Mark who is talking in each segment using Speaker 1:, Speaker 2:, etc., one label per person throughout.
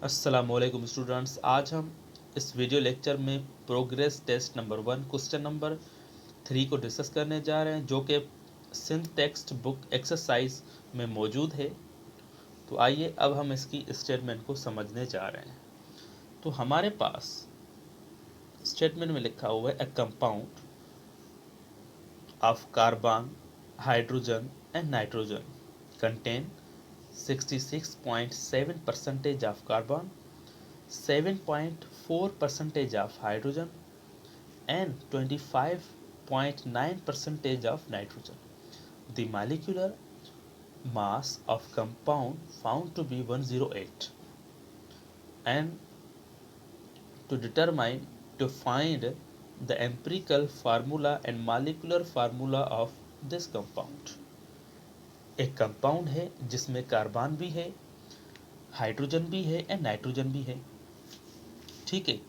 Speaker 1: अस्सलामुअलैकुम स्टूडेंट्स, आज हम इस वीडियो लेक्चर में progress test number 1 question number 3 को डिस्कस करने जा रहे हैं, जो कि सिंथ टेक्स्ट बुक एक्सरसाइज में मौजूद है। तो आइए अब हम इसकी स्टेटमेंट को समझने जा रहे हैं। तो हमारे पास स्टेटमेंट में लिखा हुआ है, ए compound of carbon, hydrogen and nitrogen contain 66.7% of carbon, 7.4% of hydrogen and 25.9% of nitrogen. The molecular mass of compound found to be 108. And to find the empirical formula and molecular formula of this compound. एक compound है जिसमें carbon भी है, hydrogen भी है and nitrogen भी है। ठीक है,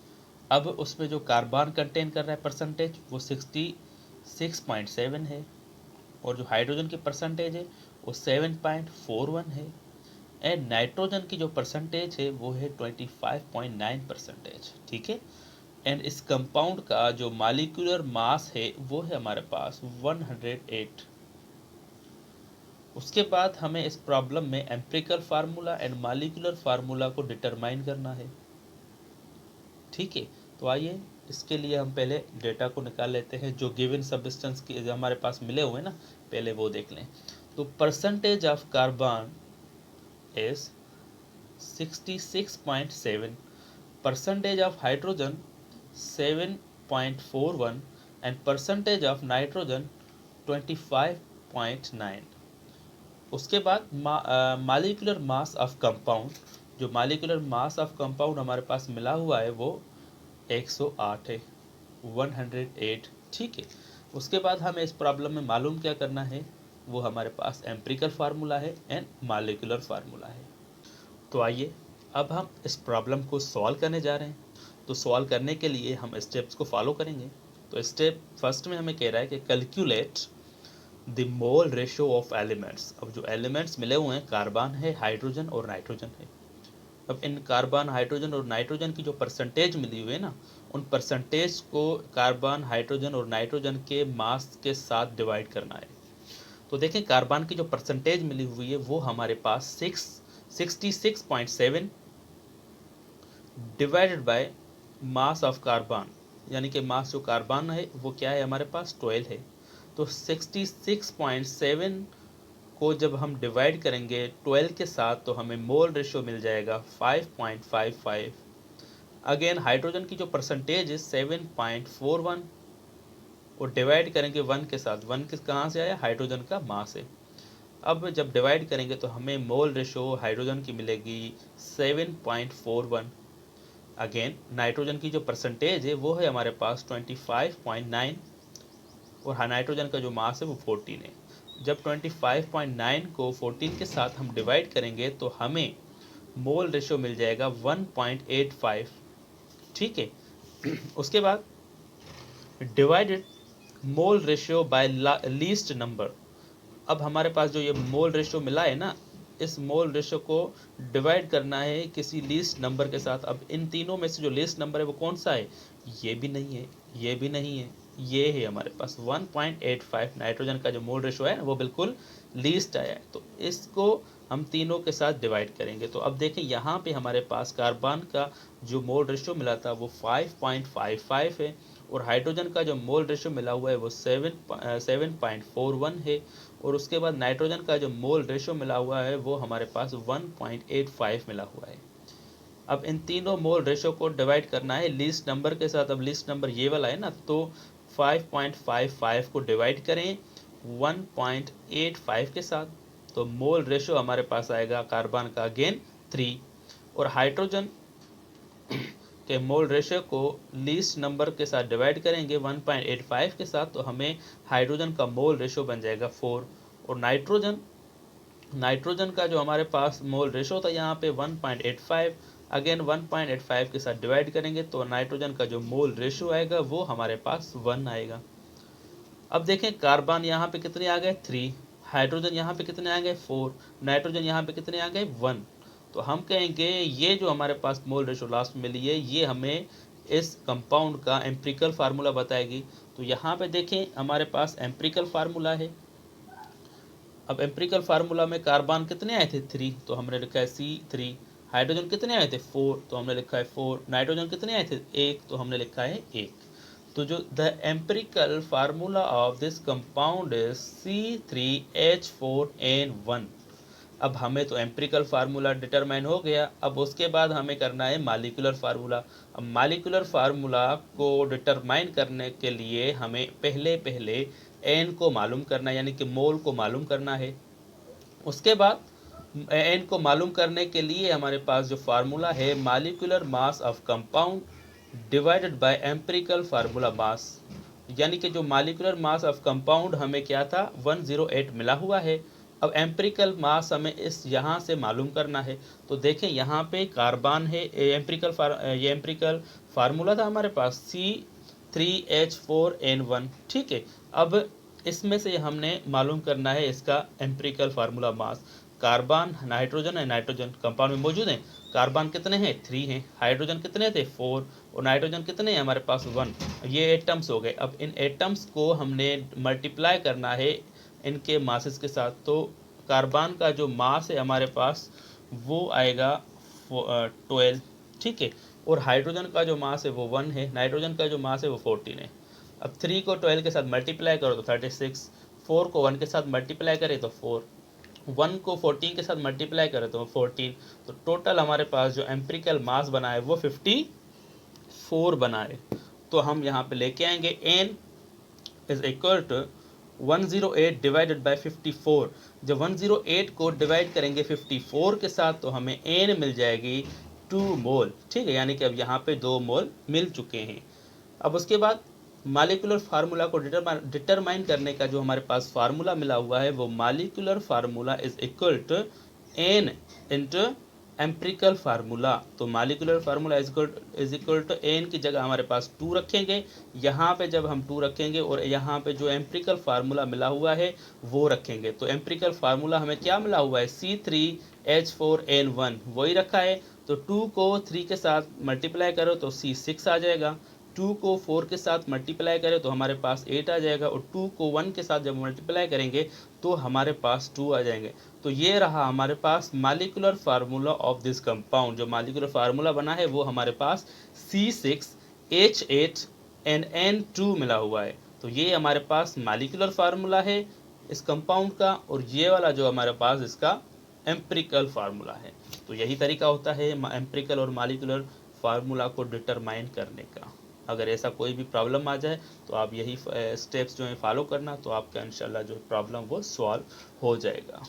Speaker 1: अब उसमें जो कार्बन कंटेन कर रहा है परसेंटेज वो 66.7 है, और जो हाइड्रोजन की परसेंटेज है वो 7.41 है, एंड नाइट्रोजन की जो परसेंटेज है वो है 25.9%। ठीक है, एंड इस कंपाउंड का जो मॉलिक्यूलर मास है वो है हमारे पास 108। उसके बाद हमें इस प्रॉब्लम में empirical formula and molecular formula को डिटरमाइन करना है। ठीक है, तो आइए इसके लिए हम पहले डेटा को निकाल लेते हैं, जो गिवन सब्सटेंस के जो हमारे पास मिले हुए हैं ना, पहले वो देख लें। तो percentage of carbon is 66.7, percentage of hydrogen 7.41 and percentage of nitrogen 25.9। उसके बाद मॉलिक्यूलर मास ऑफ कंपाउंड, जो मॉलिक्यूलर मास ऑफ कंपाउंड हमारे पास मिला हुआ है वो 108 है, 108। ठीक है, उसके बाद हमें इस प्रॉब्लम में मालूम क्या करना है, वो हमारे पास एम्पिरिकल फार्मूला है एंड मॉलिक्यूलर फार्मूला है। तो आइए अब हम इस प्रॉब्लम को सॉल्व करने जा रहे हैं। तो सॉल्व करने के लिए हम स्टेप्स को फॉलो करेंगे। तो स्टेप फर्स्ट में हमें कह रहा है कि calculate the mole ratio of elements. अब जो एलिमेंट्स मिले हुए हैं, कार्बन है, हाइड्रोजन और नाइट्रोजन है। अब इन कार्बन, हाइड्रोजन और नाइट्रोजन की जो परसेंटेज मिली हुई है ना, उन परसेंटेज को कार्बन, हाइड्रोजन और नाइट्रोजन के मास के साथ डिवाइड करना है। तो देखें, कार्बन की जो परसेंटेज मिली हुई है वो हमारे पास 66.7 divided by mass of carbon, यानी कि मास जो कार्बन है वो क्या है हमारे पास 12 है। तो 66.7 को जब हम डिवाइड करेंगे 12 के साथ तो हमें मोल रेशियो मिल जाएगा 5.55। अगेन हाइड्रोजन की जो परसेंटेज है 7.41, और डिवाइड करेंगे 1 के साथ। 1 किस कहाँ से आया, हाइड्रोजन का मास है। अब जब डिवाइड करेंगे तो हमें मोल रेशियो हाइड्रोजन की मिलेगी 7.41। अगेन नाइट्रोजन की जो परसेंटेज है वो है हमारे पास 25.9, और नाइट्रोजन का जो मास है वो 14 है। जब 25.9 को 14 के साथ हम डिवाइड करेंगे तो हमें मोल रेशियो मिल जाएगा 1.85। ठीक है, उसके बाद divided mole ratio by least number. अब हमारे पास जो ये मोल रेशियो मिला है ना, इस मोल रेशियो को डिवाइड करना है किसी लीस्ट नंबर के साथ। अब इन तीनों में से जो लीस्ट नंबर है वो कौन सा है, ये भी नहीं है, ये भी नहीं है, ये है हमारे पास 1.85। नाइट्रोजन का जो मोल रेशियो है वो बिल्कुल लीस्ट आया है, तो इसको हम तीनों के साथ डिवाइड करेंगे। तो अब देखें, यहाँ पे हमारे पास कार्बन का जो मोल रेशियो मिला था वो 5.55 है, और हाइड्रोजन का जो मोल रेशियो मिला हुआ है वो 7.41 है, और उसके बाद नाइट्रोजन का जो मोल रेशियो मिला हुआ है वो हमारे पास 1.85 मिला हुआ है। अब इन तीनों मोल रेशियो को डिवाइड करना है लीस्ट नंबर के साथ। अब लीस्ट नंबर ये वाला है ना, तो 5.55 को डिवाइड करें 1.85 के साथ, तो मोल रेशियो हमारे पास आएगा कार्बन का अगेन 3, और हाइड्रोजन के मोल रेशियो को लीस्ट नंबर के साथ डिवाइड करेंगे 1.85 के साथ, तो हमें हाइड्रोजन का मोल रेशियो बन जाएगा 4, और नाइट्रोजन का जो हमारे पास मोल रेशियो था यहाँ पे 1.85, अगेन 1.85 के साथ डिवाइड करेंगे तो नाइट्रोजन का जो मोल रेशियो आएगा वो हमारे पास 1 आएगा। अब देखें, कार्बन यहाँ पे कितने आ गए 3, हाइड्रोजन यहाँ पे कितने आ गए 4, नाइट्रोजन यहाँ पे कितने आ गए 1, तो हम कहेंगे ये जो हमारे पास मोल रेशो लास्ट में मिली है ये हमें इस कंपाउंड का एम्पिरिकल फार्मूला बताएगी। तो यहाँ पे देखें हमारे पास एम्पिरिकल फार्मूला है। अब एम्पिरिकल फार्मूला में कार्बन कितने आए थे 3, तो हमने लिखा है C3। हाइड्रोजन कितने आए थे 4, तो हमने लिखा है 4। नाइट्रोजन कितने आए थे 1, तो हमने लिखा है 1। तो जो the empirical formula of this compound is C3H4n1। अब हमें तो एम्पिरिकल फार्मूला डिटरमाइन हो गया। अब उसके बाद हमें करना है मालिकुलर फार्मूला। अब मालिकुलर फार्मूला को डिटरमाइन करने के लिए हमें पहले एन को मालूम करना है, यानी कि मोल को मालूम करना है। उसके बाद एन को मालूम करने के लिए हमारे पास जो फार्मूला है molecular mass of compound divided by empirical formula mass, यानी कि जो मालिकुलर मास ऑफ कंपाउंड हमें क्या था 108 मिला हुआ है। अब एम्पिरिकल मास हमें इस यहाँ से मालूम करना है। तो देखें यहाँ पे कार्बन है, ये एम्पिरिकल फार्मूला था हमारे पास C3H4n1, ठीक है। अब इसमें से हमने मालूम करना है इसका empirical formula mass. Carbon nitrogen है, नाइट्रोजन कंपाउंड में मौजूद है। कार्बन कितने हैं 3 हैं, हाइड्रोजन कितने थे 4 और नाइट्रोजन कितने हैं हमारे पास 1। ये एटम्स हो गए। अब इन एटम्स को हमने मल्टीप्लाई करना है इनके मासेस के साथ। तो कार्बन का जो मास है हमारे पास वो आएगा 12, ठीक है। और हाइड्रोजन का जो मास है वो 1 है, नाइट्रोजन का जो मास है वो 14 है। अब 3 को 12 के साथ मल्टीप्लाई करो तो 36, 4 को 1 के साथ मल्टीप्लाई करें तो 4, 1 को 14 के साथ मल्टीप्लाई करें तो 14। तो टोटल हमारे पास जो एम्पिरिकल मास बना है वो 54 बना है। तो हम यहाँ पे लेके आएंगे n is equal to 108 divided by 54। जब 108 को डिवाइड करेंगे 54 के साथ तो हमें n मिल जाएगी 2 मोल, ठीक है। यानी कि अब यहाँ पे 2 मोल मिल चुके हैं। अब उसके बाद मालिकुलर फार्मूला को डिटरमाइन करने का जो हमारे पास फार्मूला मिला हुआ है वो molecular formula is equal to n into empirical formula. तो molecular formula is equal to n की जगह हमारे पास 2 रखेंगे। यहाँ पे जब हम 2 रखेंगे और यहाँ पे जो एम्पिरिकल फार्मूला मिला हुआ है वो रखेंगे। तो एम्पिरिकल फार्मूला हमें क्या मिला हुआ है C3H4n1 वही रखा है। तो 2 को 3 के साथ मल्टीप्लाई करो तो C6 आ जाएगा। 2 को 4 के साथ मल्टीप्लाई करें तो हमारे पास 8 आ जाएगा। और 2 को 1 के साथ जब मल्टीप्लाई करेंगे तो हमारे पास 2 आ जाएंगे। तो ये रहा हमारे पास molecular formula of this compound. जो मालिकुलर फार्मूला बना है वो हमारे पास C6H8NN2 मिला हुआ है। तो ये हमारे पास मालिकुलर फार्मूला है इस कंपाउंड का, और ये वाला जो हमारे पास इसका एम्पिरिकल फार्मूला है। तो यही तरीका होता है एम्पिरिकल और मालिकुलर फार्मूला को डिटरमाइन करने का। अगर ऐसा कोई भी प्रॉब्लम आ जाए तो आप यही स्टेप्स जो है फॉलो करना, तो आपका इंशाल्लाह जो प्रॉब्लम वो सॉल्व हो जाएगा।